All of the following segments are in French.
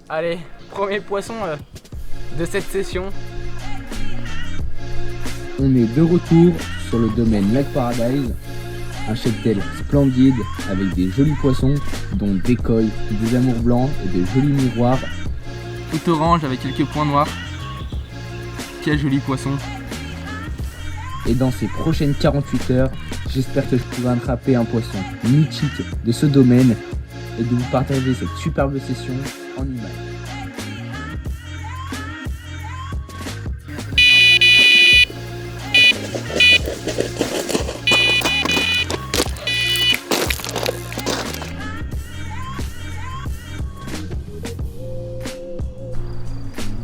Allez, premier poisson de cette session. On est de retour sur le domaine Lac Paradise, un cheptel splendide avec des jolis poissons dont des koi, des amours blancs et de jolis miroirs. Tout orange avec quelques points noirs. Quel joli poisson. Et dans ces prochaines 48 heures, j'espère que je pourrai attraper un poisson mythique de ce domaine et de vous partager cette superbe session en images.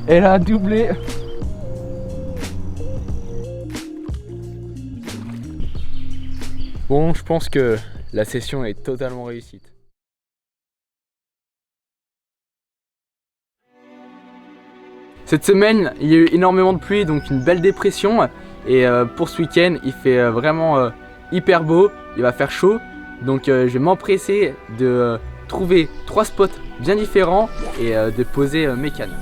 Elle a doublé. Bon, je pense que la session est totalement réussie. Cette semaine, il y a eu énormément de pluie, donc une belle dépression. Et pour ce week-end, il fait vraiment hyper beau, il va faire chaud. Donc je vais m'empresser de trouver 3 spots bien différents et de poser mes cannes.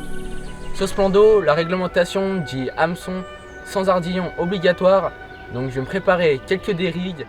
Sur ce plan d'eau, la réglementation dit hameçon sans ardillon obligatoire. Donc je vais me préparer quelques dérigues.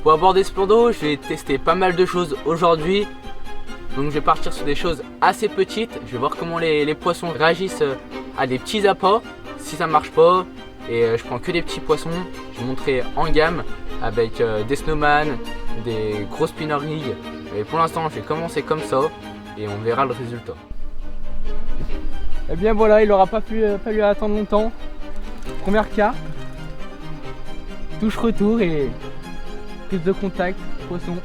Pour aborder ce plan d'eau, je vais tester pas mal de choses aujourd'hui. Donc je vais partir sur des choses assez petites. Je vais voir comment les poissons réagissent à des petits appâts. Si ça marche pas, et je prends que des petits poissons. Je vais montrer en gamme avec des snowman, des gros spinner rigs. Et pour l'instant, je vais commencer comme ça et on verra le résultat. Et bien voilà, il n'aura pas fallu attendre longtemps. Première carte, touche retour et prise de contact, poisson.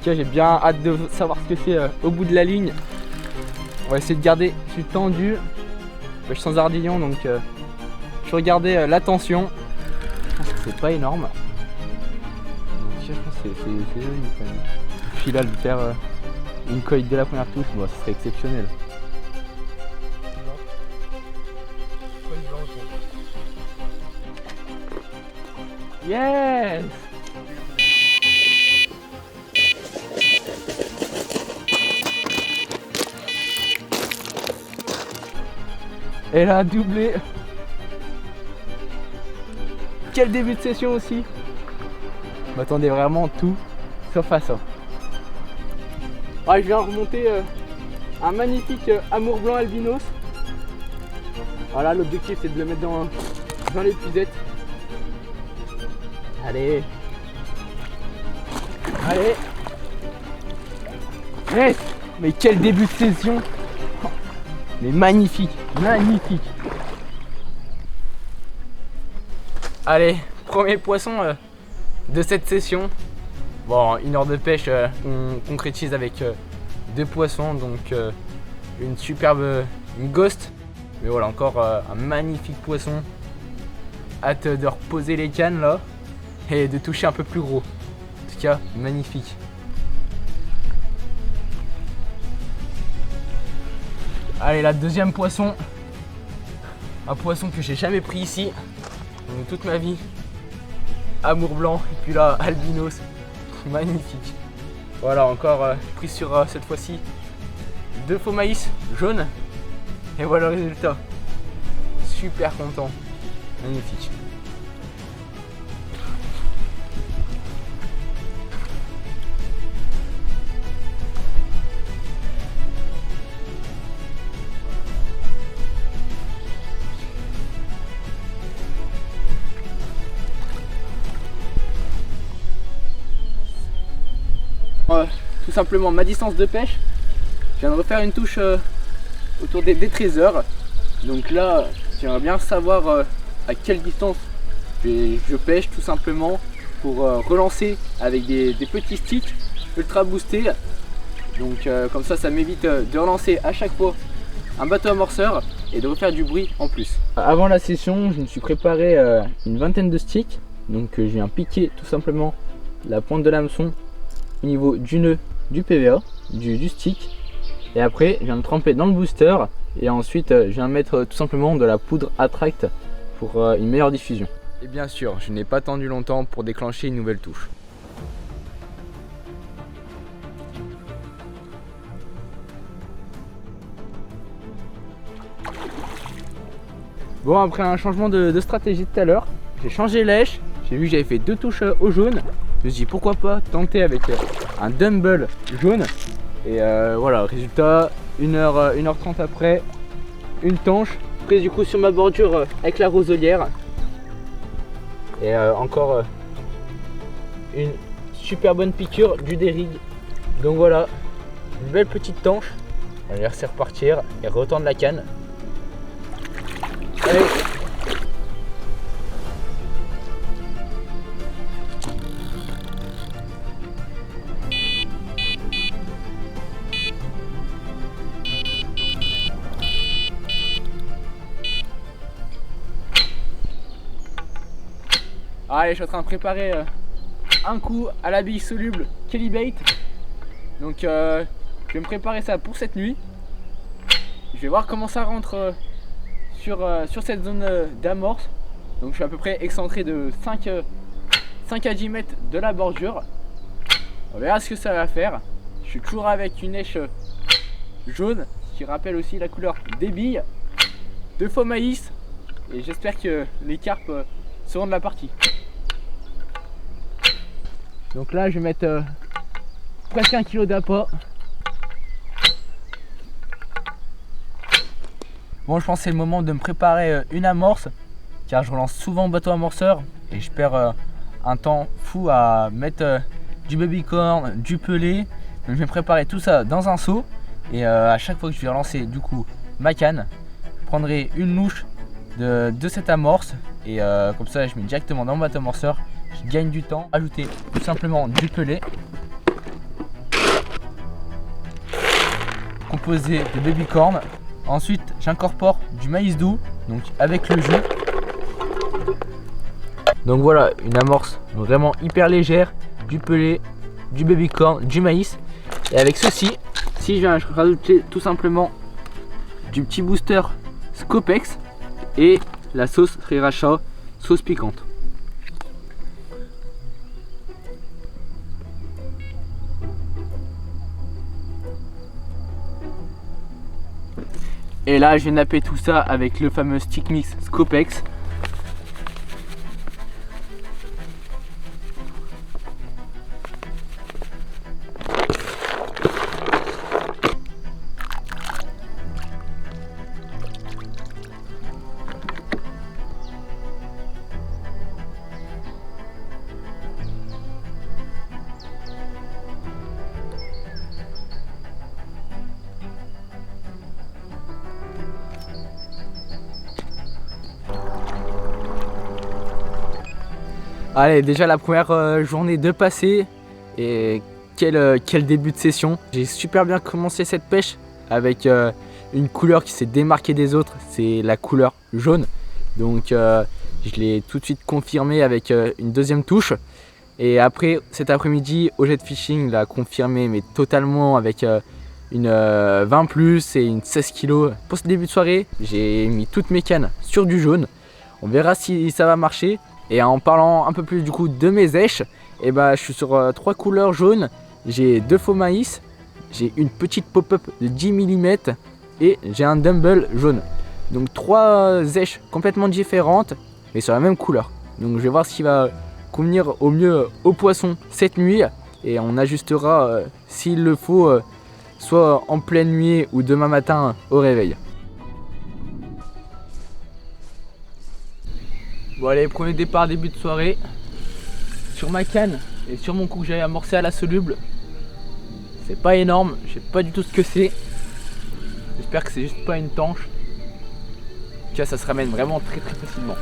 J'ai bien hâte de savoir ce que c'est au bout de la ligne. On va essayer de garder, je suis tendu, je suis sans ardillon donc je vais regarder la tension. Je pense que c'est pas énorme. Donc je pense que c'est joli quand même. Puis là de faire une coille dès la première touche, bon, ce serait exceptionnel. Yes! Elle a doublé. Quel début de session aussi. Je m'attendais vraiment tout sauf à ça. Ouais, je viens remonter un magnifique amour blanc albinos. Voilà, l'objectif c'est de le mettre dans l'épuisette. Allez. Allez. Yes. Mais quel début de session. Mais magnifique, magnifique. Allez, premier poisson de cette session. Bon, une heure de pêche, on concrétise avec 2 poissons, donc une superbe, une ghost. Mais voilà, encore un magnifique poisson. Hâte de reposer les cannes là et de toucher un peu plus gros. En tout cas, magnifique. Allez, la deuxième poisson. Un poisson que j'ai jamais pris ici. Donc, toute ma vie. Amour blanc. Et puis là, albinos. Magnifique. Voilà, encore pris sur cette fois-ci 2 faux maïs jaunes. Et voilà le résultat. Super content. Magnifique. Tout simplement ma distance de pêche. Je viens de refaire une touche autour des trésors. Donc là, j'aimerais bien savoir à quelle distance je pêche tout simplement pour relancer avec des petits sticks ultra boostés. Donc comme ça m'évite de relancer à chaque fois un bateau amorceur et de vous faire du bruit en plus. Avant la session, je me suis préparé une vingtaine de sticks. Donc je viens piquer tout simplement la pointe de l'hameçon au niveau du nœud du PVA, du stick. Et après, je viens le tremper dans le booster et ensuite je viens mettre tout simplement de la poudre Attract pour une meilleure diffusion. Et bien sûr, je n'ai pas attendu longtemps pour déclencher une nouvelle touche. Bon, après un changement de stratégie tout à l'heure, j'ai changé lèche, j'ai vu que j'avais fait 2 touches au jaune. Je me suis dit pourquoi pas tenter avec un dumbbell jaune. Et voilà, résultat, 1h30 après, une tanche prise du coup sur ma bordure avec la roselière. Et encore une super bonne piqûre du Derrig. Donc voilà, une belle petite tanche. On va laisser repartir et retendre la canne. Allez. Allez, je suis en train de préparer un coup à la bille soluble Kelly Bait. Donc je vais me préparer ça pour cette nuit. Je vais voir comment ça rentre sur cette zone d'amorce. Donc je suis à peu près excentré de 5 à 10 mètres de la bordure. On verra ce que ça va faire. Je suis toujours avec une èche jaune qui rappelle aussi la couleur des billes, de faux maïs, et j'espère que les carpes seront de la partie. Donc là je vais mettre presque 1 kg d'appât. Bon, je pense que c'est le moment de me préparer une amorce, car je relance souvent bateau amorceur et je perds un temps fou à mettre du baby corn, du pelé. Donc je vais préparer tout ça dans un seau et à chaque fois que je vais relancer du coup ma canne, je prendrai une louche de cette amorce et comme ça je mets directement dans mon bateau amorceur. Je gagne du temps. Ajouter tout simplement du pelé, composé de baby corn. Ensuite j'incorpore du maïs doux, donc avec le jus. Donc voilà, une amorce vraiment hyper légère, du pelé, du baby corn, du maïs. Et avec ceci, si je viens rajouter tout simplement du petit booster Scopex et la sauce Sriracha, sauce piquante. Et là je vais napper tout ça avec le fameux stick mix Scopex. Allez, déjà la première journée de passée et quel début de session. J'ai super bien commencé cette pêche avec une couleur qui s'est démarquée des autres, c'est la couleur jaune. Donc je l'ai tout de suite confirmé avec une deuxième touche. Et après cet après-midi au jet fishing, l'a confirmé mais totalement avec une 20 plus et une 16 kg. Pour ce début de soirée, j'ai mis toutes mes cannes sur du jaune. On verra si ça va marcher. Et en parlant un peu plus du coup de mes èches, et bah, je suis sur 3 couleurs jaunes. J'ai 2 faux maïs, j'ai une petite pop-up de 10 mm et j'ai un dumbbell jaune. Donc 3 èches complètement différentes mais sur la même couleur. Donc je vais voir ce qui va convenir au mieux aux poissons cette nuit et on ajustera s'il le faut soit en pleine nuit ou demain matin au réveil. Bon allez, premier départ début de soirée sur ma canne et sur mon coup que j'avais amorcé à la soluble. C'est pas énorme, je sais pas du tout ce que c'est. J'espère que c'est juste pas une tanche. En tout cas ça se ramène vraiment très facilement.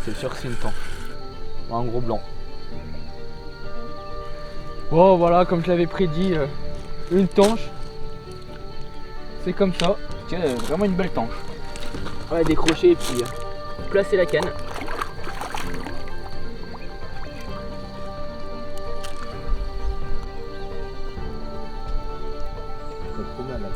C'est sûr que c'est une tanche. Un gros blanc. Bon voilà, comme je l'avais prédit, une tanche. c'est comme ça. Tiens, vraiment une belle tanche. On va décrocher et puis placer la canne. Trop mal, là.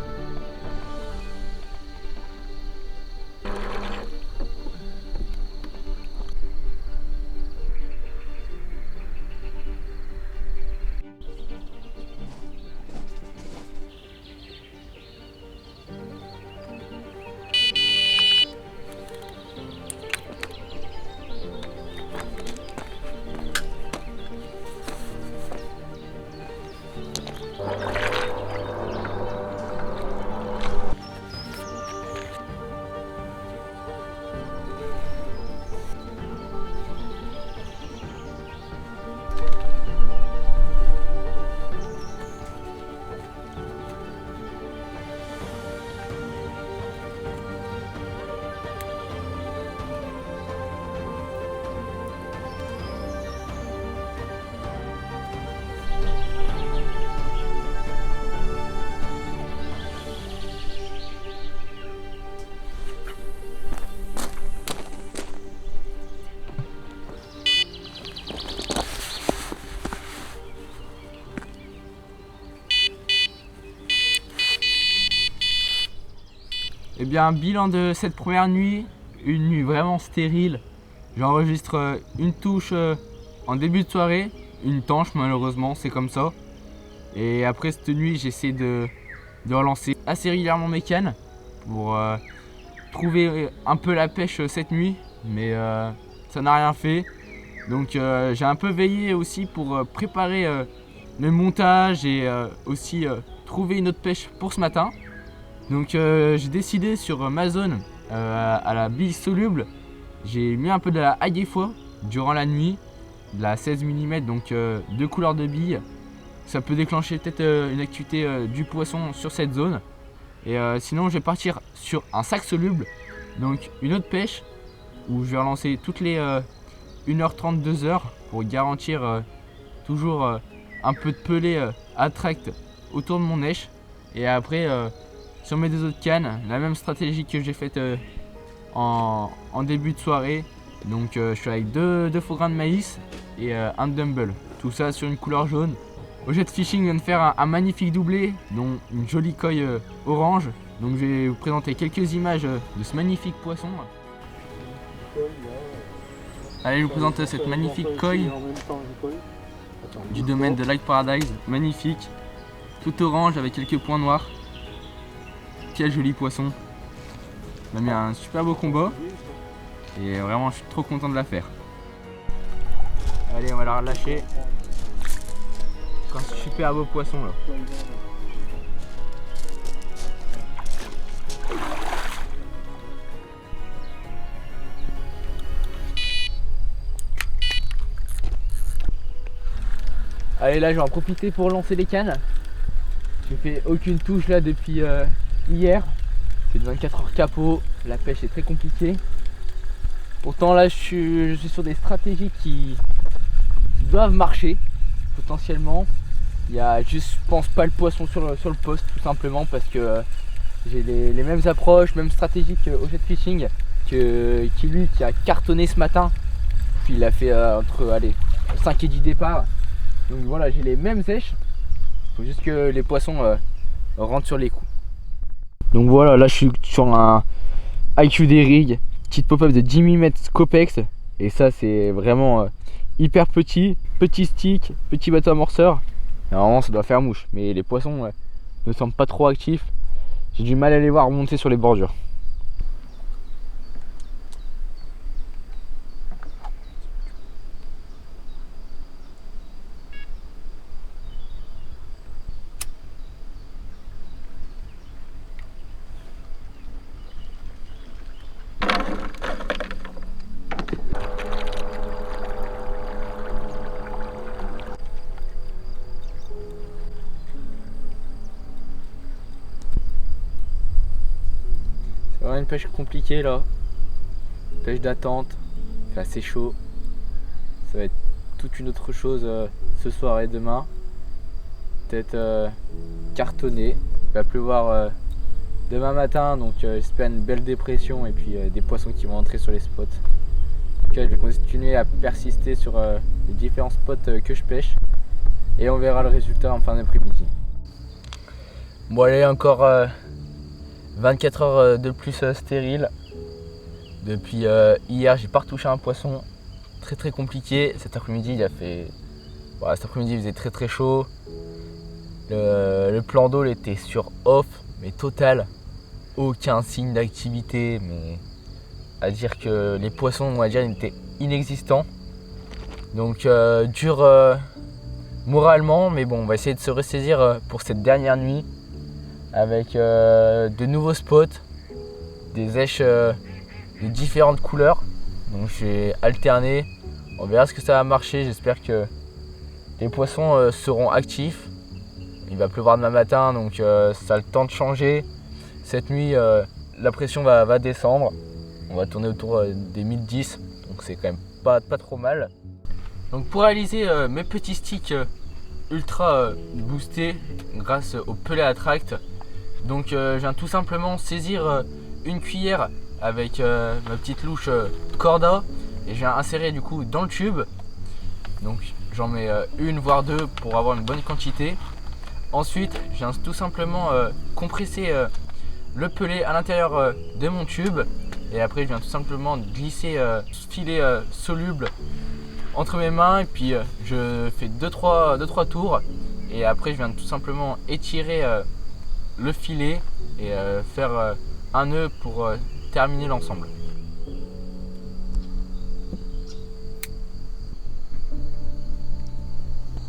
Eh bien, bilan de cette première nuit, une nuit vraiment stérile. J'enregistre une touche en début de soirée, une tanche malheureusement, c'est comme ça. Et après cette nuit, j'essaie de relancer assez régulièrement mes cannes pour trouver un peu la pêche cette nuit, mais ça n'a rien fait. Donc j'ai un peu veillé aussi pour préparer le montage et aussi trouver une autre pêche pour ce matin. Donc j'ai décidé sur ma zone à la bille soluble, j'ai mis un peu de la haie-des-foies durant la nuit, de la 16 mm, donc deux couleurs de billes. Ça peut déclencher peut-être une activité du poisson sur cette zone. Et sinon je vais partir sur un sac soluble, donc une autre pêche où je vais relancer toutes les 1h30, 2h pour garantir toujours un peu de pelé attract autour de mon èche. Et après sur mes deux autres cannes, la même stratégie que j'ai faite en début de soirée. Donc je suis avec deux faux grains de maïs et un dumble. Tout ça sur une couleur jaune. Ojette Fishing vient de faire un magnifique doublé, dont une jolie coille orange. Donc je vais vous présenter quelques images de ce magnifique poisson. Allez, je vous présente cette magnifique coille du domaine de Lake Paradise. Magnifique, tout orange avec quelques points noirs. Quel joli poisson. On a mis un super beau combat et vraiment je suis trop content de la faire. Allez, on va la relâcher. Un super beau poisson là. Allez, là je vais en profiter pour lancer les cannes. J'ai fait aucune touche là depuis hier. C'est de 24 heures capot, la pêche est très compliquée. Pourtant là je suis sur des stratégies qui doivent marcher potentiellement. Il y a juste, je pense, pas le poisson sur le poste, tout simplement parce que j'ai les mêmes approches, mêmes stratégies que Ojette Fishing, qui a cartonné ce matin. Puis il a fait entre 5 et 10 départs. Donc voilà, j'ai les mêmes èches. Il faut juste que les poissons rentrent sur les coups. Donc voilà, là je suis sur un IQ des rigs, petite pop-up de 10 mm Copex. Et ça c'est vraiment hyper petit stick, petit bateau amorceur. Normalement ça doit faire mouche, mais les poissons ne semblent pas trop actifs. J'ai du mal à les voir monter sur les bordures. C'est vraiment une pêche compliquée là. Pêche d'attente, il fait assez chaud. Ça va être toute une autre chose ce soir et demain. Peut-être cartonné. Il va pleuvoir demain matin, donc j'espère une belle dépression et puis des poissons qui vont entrer sur les spots. En tout cas, je vais continuer à persister sur les différents spots que je pêche et on verra le résultat en fin d'après-midi. Bon allez, encore 24 heures de plus stérile. Depuis hier, j'ai pas retouché un poisson. Très compliqué. Cet après-midi, cet après-midi, il faisait très chaud. Le plan d'eau était sur off, mais total. Aucun signe d'activité, mais à dire que les poissons, on va dire, ils étaient inexistants. Donc dur moralement, mais bon, on va essayer de se ressaisir pour cette dernière nuit avec de nouveaux spots, des èches de différentes couleurs. Donc je vais alterner, on verra ce que ça va marcher. J'espère que les poissons seront actifs. Il va pleuvoir demain matin, donc ça a le temps de changer. Cette nuit, la pression va descendre. On va tourner autour des 1010, donc c'est quand même pas trop mal. Donc pour réaliser mes petits sticks ultra boostés grâce au Pellet Attract, donc je viens tout simplement saisir une cuillère avec ma petite louche Corda et je viens insérer du coup dans le tube. Donc j'en mets une voire deux pour avoir une bonne quantité. Ensuite je viens tout simplement compresser le pellet à l'intérieur de mon tube et après je viens tout simplement glisser ce filet soluble entre mes mains et puis je fais 2-3 tours et après je viens tout simplement étirer le filet et faire un nœud pour terminer l'ensemble.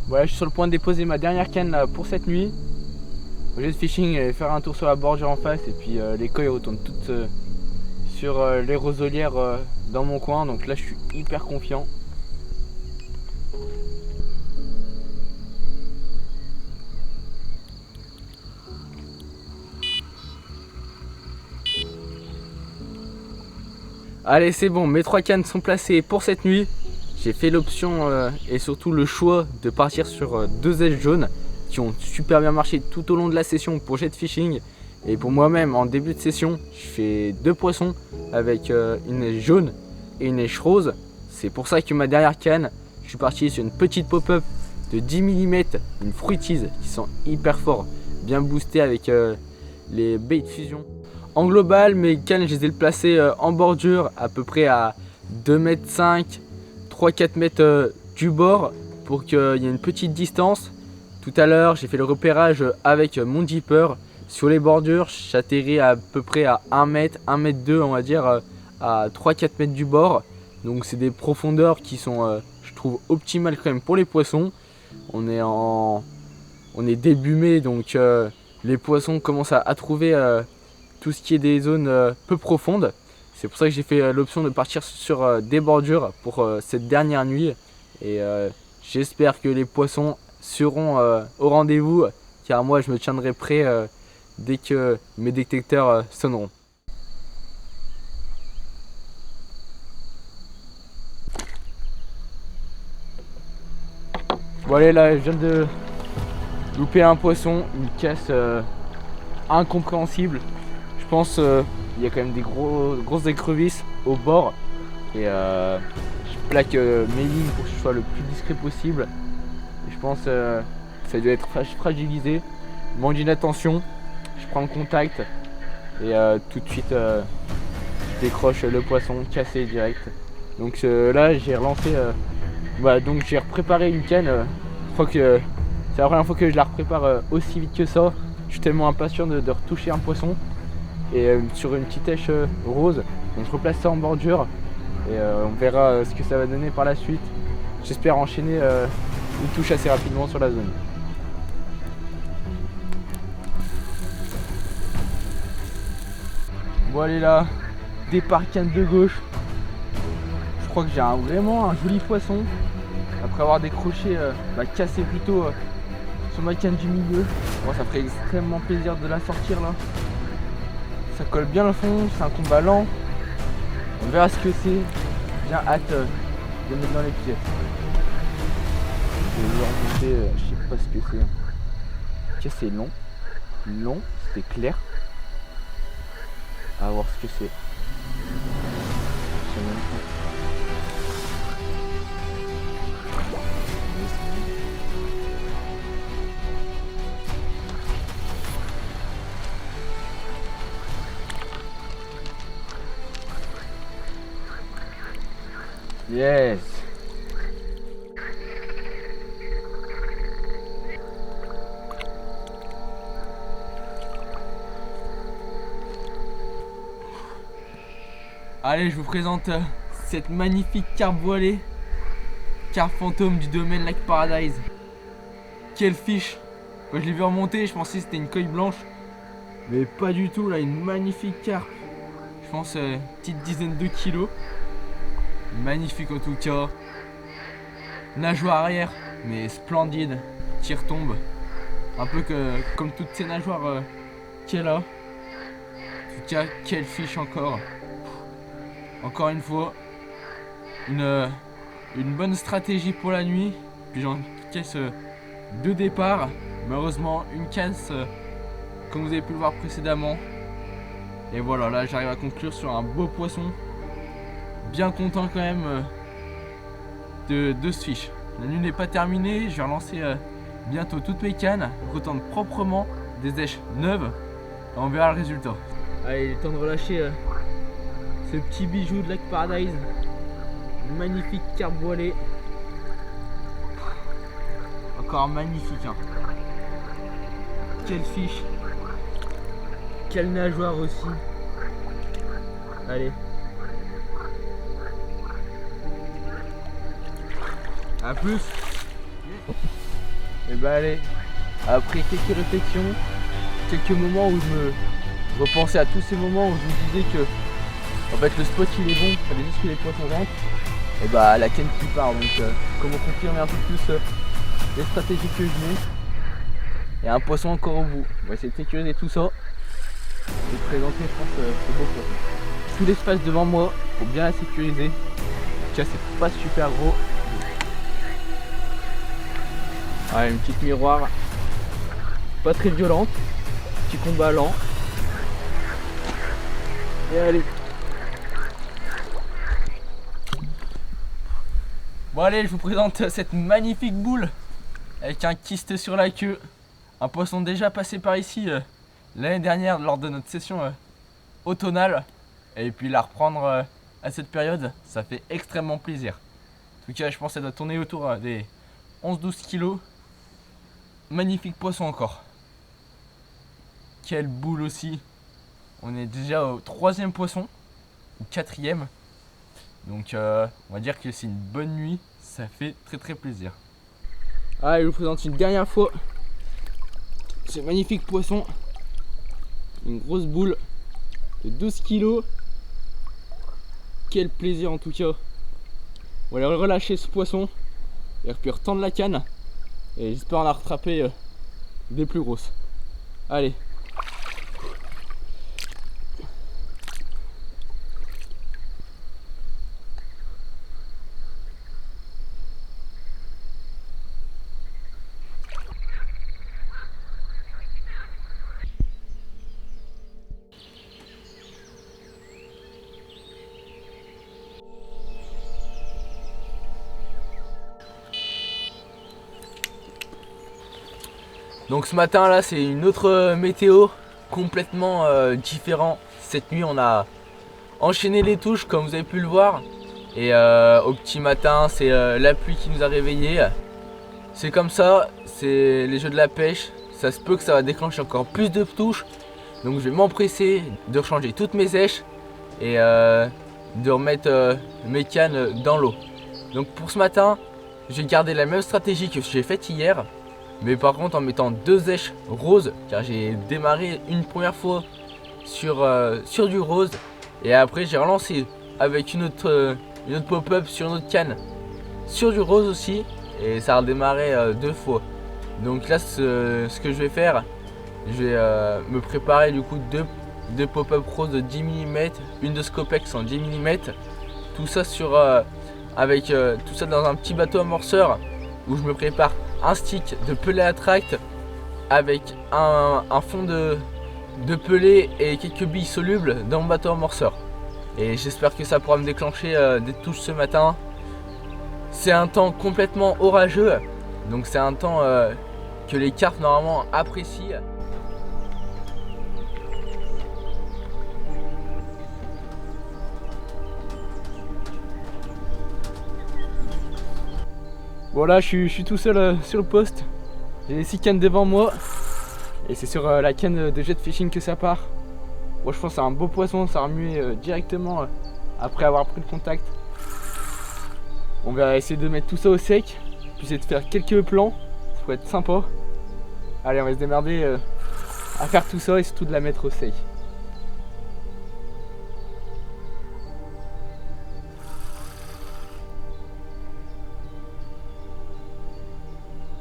Voilà, je suis sur le point de déposer ma dernière canne là, pour cette nuit. Au jet fishing et faire un tour sur la bordure en face et puis les coilles retournent toutes sur les roselières dans mon coin, donc là je suis hyper confiant. Allez, c'est bon, mes 3 cannes sont placées pour cette nuit. J'ai fait l'option et surtout le choix de partir sur 2 èches jaunes qui ont super bien marché tout au long de la session pour jet fishing. Et pour moi-même, en début de session, je fais 2 poissons avec une èche jaune et une èche rose. C'est pour ça que ma dernière canne, je suis parti sur une petite pop-up de 10 mm, une fruitise qui sont hyper forts, bien boostés avec les bait fusion. En global, mes cannes, je les ai placées en bordure à peu près à 2,5 m, 3-4 m du bord pour qu'il y ait une petite distance. Tout à l'heure, j'ai fait le repérage avec mon dipper. Sur les bordures, j'atterris à peu près à 1 m, 1 m 2, on va dire, à 3-4 m du bord. Donc c'est des profondeurs qui sont, je trouve, optimales quand même pour les poissons. On est début mai, donc les poissons commencent à trouver tout ce qui est des zones peu profondes. C'est pour ça que j'ai fait l'option de partir sur des bordures pour cette dernière nuit. Et j'espère que les poissons seront au rendez-vous, car moi je me tiendrai prêt dès que mes détecteurs sonneront. Bon allez, là je viens de louper un poisson, une casse incompréhensible. Je pense il y a quand même des grosses écrevisses au bord et je plaque mes lignes pour que je sois le plus discret possible. Et je pense que ça doit être fragilisé. Manque d'une attention, je prends le contact et tout de suite je décroche le poisson cassé direct. Donc là j'ai relancé, donc j'ai repréparé une canne. Je crois que c'est la première fois que je la reprépare aussi vite que ça. Je suis tellement impatient de retoucher un poisson. Et sur une petite èche rose, donc je replace ça en bordure et on verra ce que ça va donner par la suite. J'espère enchaîner une touche assez rapidement sur la zone. Bon allez là, départ canne de gauche. Je crois que j'ai vraiment un joli poisson après avoir décroché, cassé plutôt sur ma canne du milieu. Bon, ça ferait extrêmement plaisir de la sortir là. Ça colle bien le fond, c'est un combat lent. On verra ce que c'est. J'ai bien hâte de mettre dans les pieds. Je vais vous remonter, je sais pas ce que c'est. Ok, c'est long, c'était clair. À voir ce que c'est. Je sais même pas. Yes. Allez, je vous présente cette magnifique carpe voilée, carpe fantôme du domaine Lake Paradise. Quelle fiche! Quand je l'ai vu remonter, je pensais que c'était une coille blanche, mais pas du tout. Là, une magnifique carpe. Je pense une petite dizaine de kilos. Magnifique en tout cas. Nageoire arrière, mais splendide. Qui retombe. Un peu comme toutes ces nageoires qu'elle a. En tout cas, quelle fiche encore. Encore une fois, une bonne stratégie pour la nuit. Puis j'en caisse 2 départs. Malheureusement, une casse, comme vous avez pu le voir précédemment. Et voilà, là j'arrive à conclure sur un beau poisson. Bien content quand même de ce fiche. La nuit n'est pas terminée, je vais relancer bientôt toutes mes cannes, retendre proprement des èches neuves. Et on verra le résultat. Allez, il est temps de relâcher ce petit bijou de Lake Paradise. Une magnifique carpe voilée. Encore magnifique, hein. Quelle fiche. Quelle nageoire aussi. Allez. A plus. Et bah allez. Après quelques réflexions, quelques moments où je me repensais à tous ces moments où je me disais que en fait le spot il est bon, il fallait juste que les poissons rentrent. Et bah la canne qui part, donc comment confirmer un peu plus les stratégies que je mets. Et un poisson encore au bout. On va essayer de sécuriser tout ça et de présenter je pense ce beau poisson. Tout l'espace devant moi pour bien la sécuriser. Tiens, c'est pas super gros. Ouais, une petite miroir, pas très violente, petit combat lent. Et allez. Bon allez, je vous présente cette magnifique boule avec un kyste sur la queue. Un poisson déjà passé par ici l'année dernière lors de notre session automnale. Et puis la reprendre à cette période, ça fait extrêmement plaisir. En tout cas, je pense qu'elle doit tourner autour des 11-12 kilos. Magnifique poisson encore. Quelle boule aussi. On est déjà au 3e poisson, ou 4e. Donc on va dire que c'est une bonne nuit. Ça fait très très plaisir. Allez, je vous présente une dernière fois ce magnifique poisson. Une grosse boule de 12 kilos. Quel plaisir en tout cas. On va aller relâcher ce poisson et puis retendre la canne. Et j'espère en rattraper des plus grosses. Allez. Donc ce matin là c'est une autre météo complètement différent. Cette nuit on a enchaîné les touches comme vous avez pu le voir. Et au petit matin c'est la pluie qui nous a réveillés. C'est comme ça, c'est les jeux de la pêche. Ça se peut que ça va déclencher encore plus de touches. Donc je vais m'empresser de changer toutes mes èches et de remettre mes cannes dans l'eau. Donc pour ce matin je vais garder la même stratégie que j'ai faite hier. Mais par contre en mettant 2 èches roses, car j'ai démarré une première fois sur du rose. Et après j'ai relancé avec une autre pop-up sur une autre canne sur du rose aussi. Et ça a redémarré 2 fois. Donc là ce que je vais faire, je vais me préparer du coup 2 pop-up roses de 10 mm, une de Scopex en 10 mm. Tout ça avec tout ça dans un petit bateau amorceur où je me prépare un stick de pellet attract avec un fond de de pelés et quelques billes solubles dans mon bateau amorceur. Et j'espère que ça pourra me déclencher des touches ce matin. C'est un temps complètement orageux, donc c'est un temps que les carpes normalement apprécient. Bon là je suis tout seul sur le poste. J'ai les 6 cannes devant moi. Et c'est sur la canne de jet fishing que ça part. Moi je pense que c'est un beau poisson, ça a remué directement après avoir pris le contact. On va essayer de mettre tout ça au sec, puis essayer de faire quelques plans, ça pourrait être sympa. Allez, on va se démerder à faire tout ça et surtout de la mettre au sec.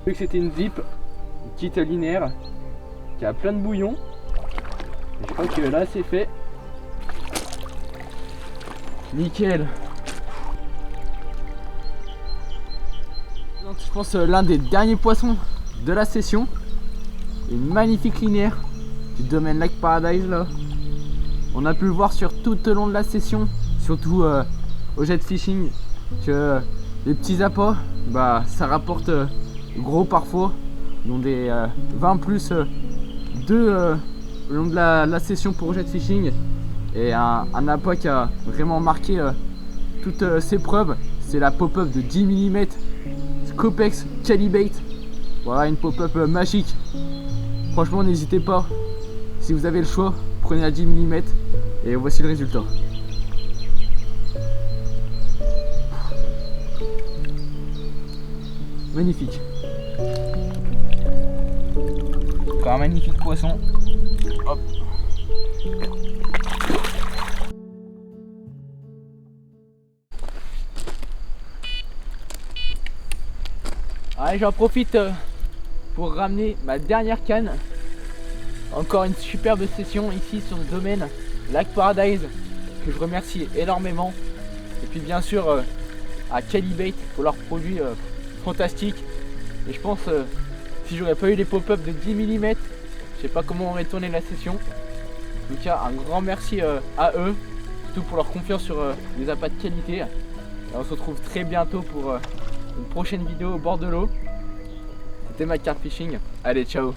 J'ai vu que c'était une zip, une petite linéaire qui a plein de bouillon. Et je crois que là c'est fait. Nickel. Donc je pense l'un des derniers poissons de la session. Une magnifique linéaire du domaine Lake Paradise là. On a pu le voir sur tout au long de la session, surtout au jet fishing, que les petits appâts, bah ça rapporte gros parfois. Ils ont des 20 plus 2 au long de la session pour jet fishing. Et un appât qui a vraiment marqué toutes ses preuves, c'est la pop-up de 10 mm Scopex Chalibait. Voilà, une pop-up magique. Franchement n'hésitez pas, si vous avez le choix, prenez la 10 mm et voici le résultat. Magnifique. Encore un magnifique poisson. Hop. Allez, j'en profite pour ramener ma dernière canne. Encore une superbe session ici sur ce domaine Lake Paradise, que je remercie énormément. Et puis bien sûr à Chalibait pour leurs produits fantastiques. Et je pense si j'aurais pas eu les pop-up de 10 mm, je sais pas comment on aurait tourné la session. En tout cas un grand merci à eux, surtout pour leur confiance sur les appâts de qualité. Et on se retrouve très bientôt pour une prochaine vidéo au bord de l'eau. C'était McCarp Fishing, allez ciao.